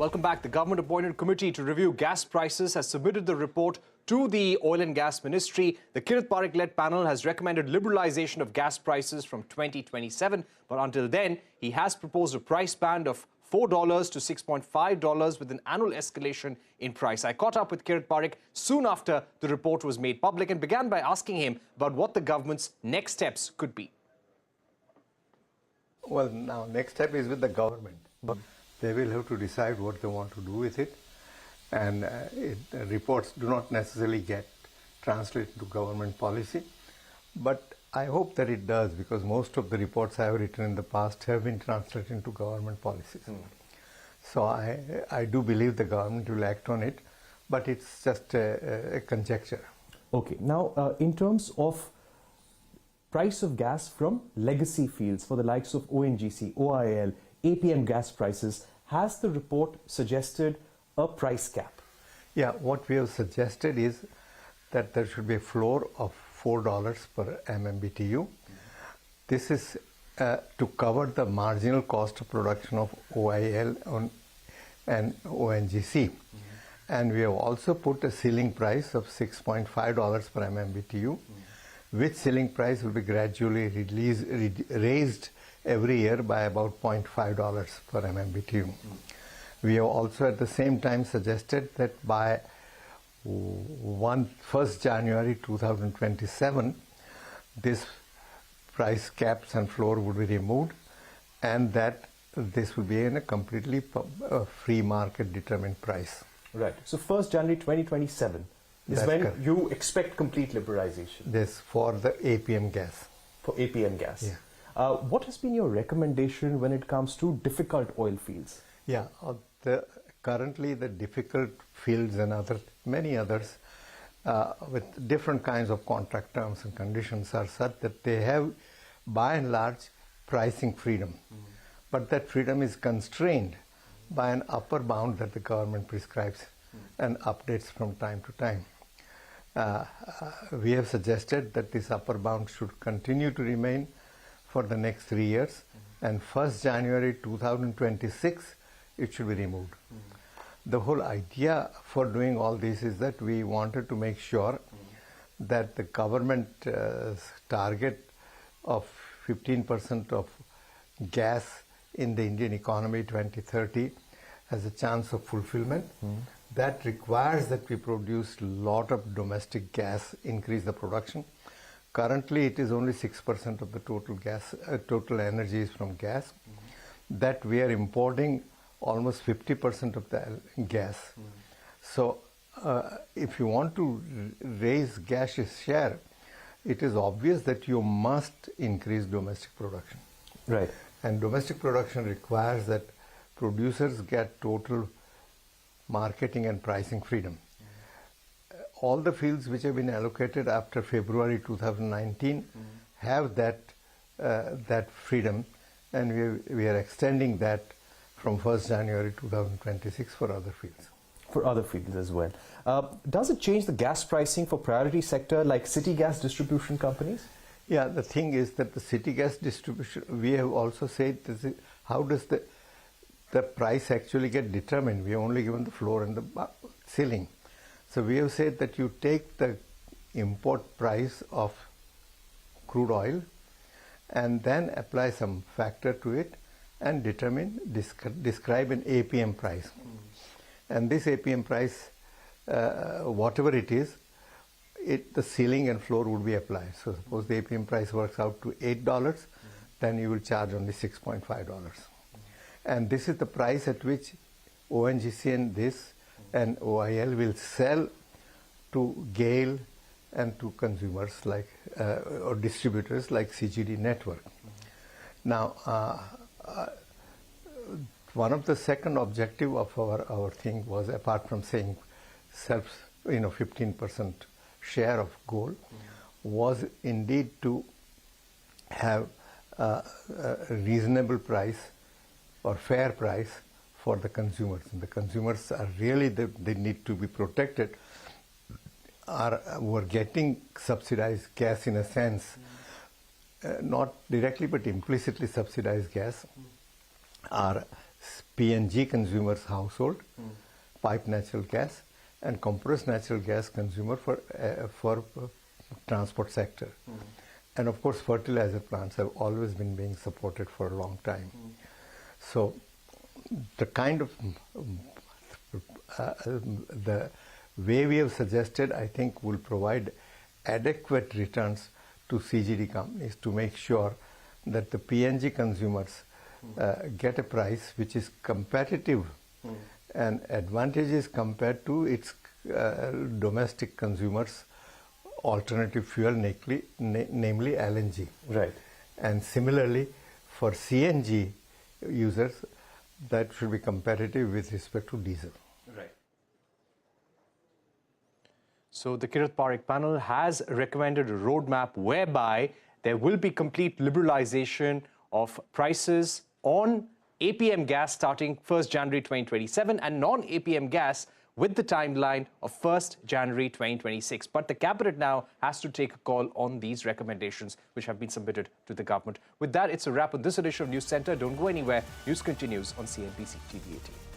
Welcome back. The government-appointed committee to review gas prices has submitted the report to the Oil and Gas Ministry. The Kirit Parikh-led panel has recommended liberalization of gas prices from 2027. But until then, he has proposed a price band of $4 to $6.5 with an annual escalation in price. I caught up with Kirit Parikh soon after the report was made public and began by asking him about what the government's next steps could be. Well, now, next step is with the government. They will have to decide what they want to do with it. And reports do not necessarily get translated to government policy. But I hope that it does, because most of the reports I have written in the past have been translated into government policies. So I do believe the government will act on it, but it's just a conjecture. Okay. Now, in terms of price of gas from legacy fields for the likes of ONGC, OIL, APM gas prices, has the report suggested a price cap? Yeah, what we have suggested is that there should be a floor of $4 per MMBTU. This is to cover the marginal cost of production of OIL and ONGC. And we have also put a ceiling price of $6.5 per MMBTU, which ceiling price will be gradually raised every year by about $0.5 per MMBTU. We have also at the same time suggested that by 1st January 2027, this price caps and floor would be removed, and that this will be in a completely free market determined price. Right. So 1st January 2027 is That's when correct. you expect complete liberalization. This for the APM gas. For APM gas. Yeah. What has been your recommendation when it comes to difficult oil fields? Yeah, currently the difficult fields and many others with different kinds of contract terms and conditions are such that they have by and large pricing freedom. But that freedom is constrained by an upper bound that the government prescribes and updates from time to time. We have suggested that this upper bound should continue to remain for the next 3 years, and 1st January 2026 it should be removed. The whole idea for doing all this is that we wanted to make sure that the government target of 15% of gas in the Indian economy 2030 has a chance of fulfillment. That requires that we produce a lot of domestic gas, increase the production. Currently, it is only 6% of the total gas, total energy is from gas. That we are importing almost 50% of the gas. So, if you want to raise gas's share, it is obvious that you must increase domestic production. Right. And domestic production requires that producers get total marketing and pricing freedom. All the fields which have been allocated after February 2019 have that freedom, and we are extending that from 1st January 2026 for other fields. For other fields as well. Does it change the gas pricing for priority sector like city gas distribution companies? Yeah, the thing is that the city gas distribution, we have also said, how does the price actually get determined? We have only given the floor and the ceiling. So we have said that you take the import price of crude oil and then apply some factor to it and describe an APM price. And this APM price, whatever it is, the ceiling and floor would be applied. So suppose the APM price works out to $8, then you will charge only $6.5. And this is the price at which ONGC and OIL will sell to GAIL and to consumers like or distributors like CGD network. Now, one of the second objective of our thing was, apart from saying 15% share of gold, was indeed to have a reasonable price or fair price for the consumers. And the consumers are really, they need to be protected, were getting subsidized gas in a sense, not directly but implicitly subsidized gas, are PNG consumers household, piped natural gas, and compressed natural gas consumer for transport sector. And of course, fertilizer plants have always been being supported for a long time. So the kind of the way we have suggested, I think, will provide adequate returns to CGD companies to make sure that the PNG consumers get a price which is competitive and advantageous compared to its domestic consumers' alternative fuel, namely LNG. Right. And similarly, for CNG users, that should be competitive with respect to diesel. Right. So the Kirit Parikh panel has recommended a roadmap whereby there will be complete liberalization of prices on APM gas starting 1st January 2027 and non-APM gas with the timeline of 1st January 2026. But the cabinet now has to take a call on these recommendations which have been submitted to the government. With that, it's a wrap on this edition of News Centre. Don't go anywhere. News continues on CNBC-TV18.